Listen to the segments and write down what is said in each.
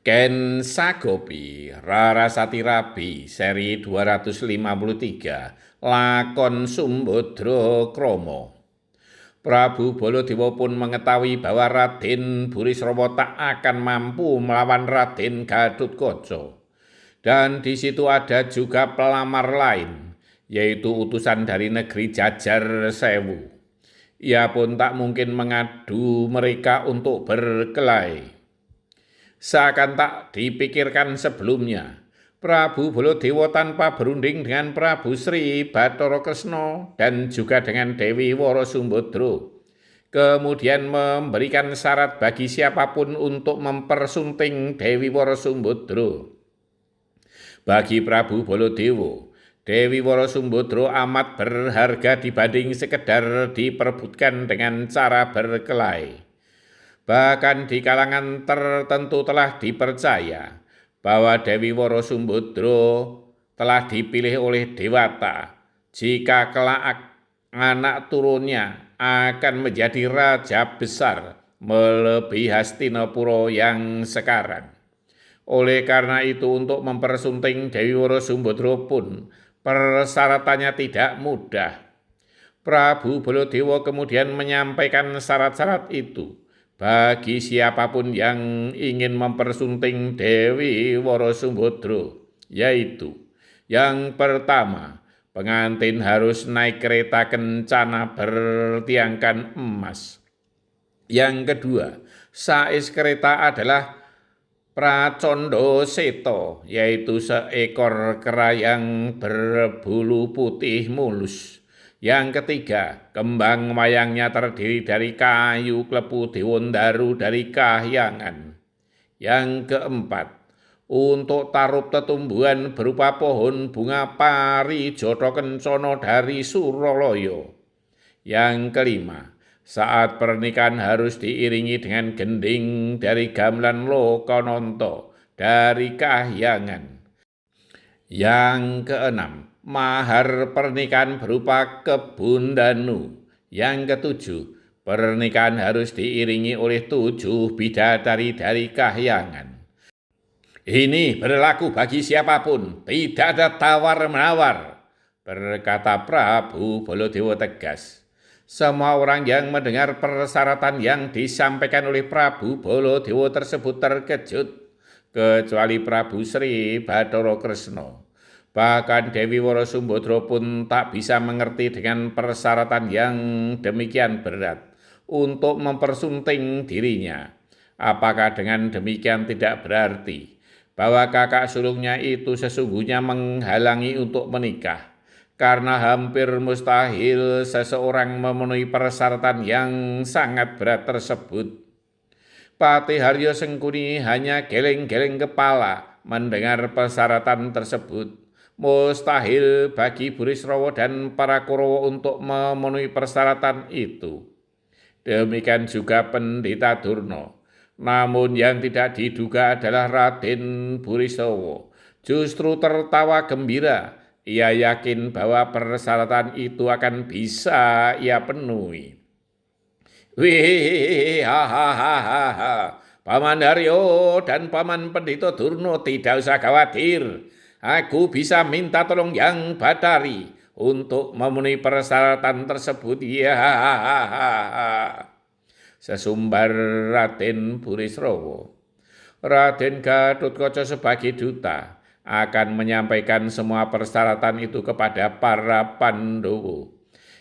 Ken Sagopi, Rarasati Rabi, seri 253, lakon Sumbadra Krama. Prabu Baladewa pun mengetahui bahwa Raden Burisrawa tak akan mampu melawan Raden Gatotkaca. Dan di situ ada juga pelamar lain, yaitu utusan dari negeri Jajar Sewu. Ia pun tak mungkin mengadu mereka untuk berkelahi. Seakan tak dipikirkan sebelumnya, Prabu Baladewa tanpa berunding dengan Prabu Sri Bathara Kresna dan juga dengan Dewi Wara Sumbadra, kemudian memberikan syarat bagi siapapun untuk mempersunting Dewi Wara Sumbadra. Bagi Prabu Baladewa, Dewi Wara Sumbadra amat berharga dibanding sekedar diperebutkan dengan cara berkelahi. Bahkan di kalangan tertentu telah dipercaya bahwa Dewi Wara Sumbadra telah dipilih oleh Dewata jika kelak anak turunnya akan menjadi raja besar melebihi Hastinapura yang sekarang. Oleh karena itu untuk mempersunting Dewi Wara Sumbadra pun persyaratannya tidak mudah. Prabu Baladewa kemudian menyampaikan syarat-syarat itu bagi siapapun yang ingin mempersunting Dewi Wara Sumbadra, yaitu yang pertama, pengantin harus naik kereta kencana bertiangkan emas. Yang kedua, sais kereta adalah Pracondo Seta, yaitu seekor kera yang berbulu putih mulus. Yang ketiga, kembang wayangnya terdiri dari kayu klepu Dewandaru dari Kahyangan. Yang keempat, untuk tarup tetumbuhan berupa pohon bunga Parijata Kencana dari Suralaya. Yang kelima, saat pernikahan harus diiringi dengan gending dari gamelan Lokananta dari Kahyangan. Yang keenam, mahar pernikahan berupa kebun danu. Yang ketujuh, pernikahan harus diiringi oleh 7 bidadari dari Kahyangan. Ini berlaku bagi siapapun, tidak ada tawar-menawar, berkata Prabu Baladewa tegas. Semua orang yang mendengar persyaratan yang disampaikan oleh Prabu Baladewa tersebut terkejut, kecuali Prabu Sri Bathara Kresna. Bahkan Dewi Wara Sumbadra pun tak bisa mengerti dengan persyaratan yang demikian berat untuk mempersunting dirinya. Apakah dengan demikian tidak berarti bahwa kakak sulungnya itu sesungguhnya menghalangi untuk menikah? Karena hampir mustahil seseorang memenuhi persyaratan yang sangat berat tersebut. Patiharya Sengkuni hanya geleng-geleng kepala mendengar persyaratan tersebut. Mustahil bagi Burisrawa dan para Kurawa untuk memenuhi persyaratan itu. Demikian juga Pendeta Durna. Namun yang tidak diduga adalah Raden Burisrawa justru tertawa gembira. Ia yakin bahwa persyaratan itu akan bisa ia penuhi. Wih, hahaha. Paman Haryo dan Paman Pendeta Durna tidak usah khawatir. Aku bisa minta tolong Yang Bathari untuk memenuhi persyaratan tersebut. Ya, sesumbar Raden Burisrawa. Raden Gatotkaca sebagai duta akan menyampaikan semua persyaratan itu kepada para Pandhawa.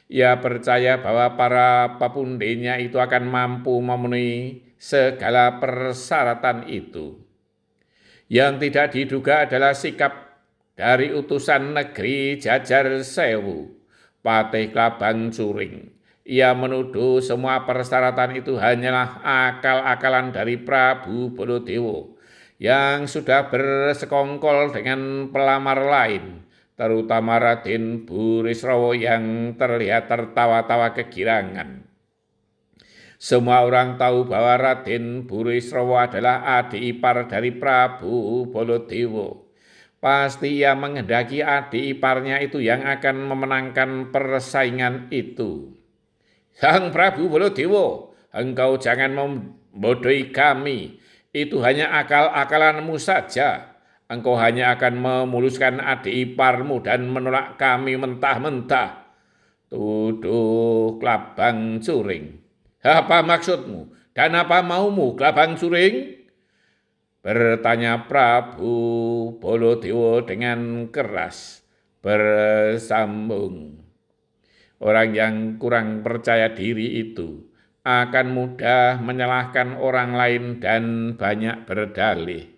Ia percaya bahwa para pepundenya itu akan mampu memenuhi segala persyaratan itu. Yang tidak diduga adalah sikap dari utusan negeri Jajar Sewu, Patih Klabang Curing. Ia menuduh semua persyaratan itu hanyalah akal-akalan dari Prabu Baladewa yang sudah bersekongkol dengan pelamar lain, terutama Raden Burisrawa yang terlihat tertawa-tawa kegirangan. Semua orang tahu bahwa Raden Burisrawa adalah adik ipar dari Prabu Baladewa. Pasti ia menghendaki adik iparnya itu yang akan memenangkan persaingan itu. Sang Prabu Baladewa, engkau jangan membodohi kami. Itu hanya akal-akalanmu saja. Engkau hanya akan memuluskan adik iparmu dan menolak kami mentah-mentah. Tuduh Klabang Suring. Apa maksudmu? Dan apa maumu, Klabang Suring? Bertanya Prabu Bolodewo dengan keras. Bersambung. Orang yang kurang percaya diri itu akan mudah menyalahkan orang lain dan banyak berdalih.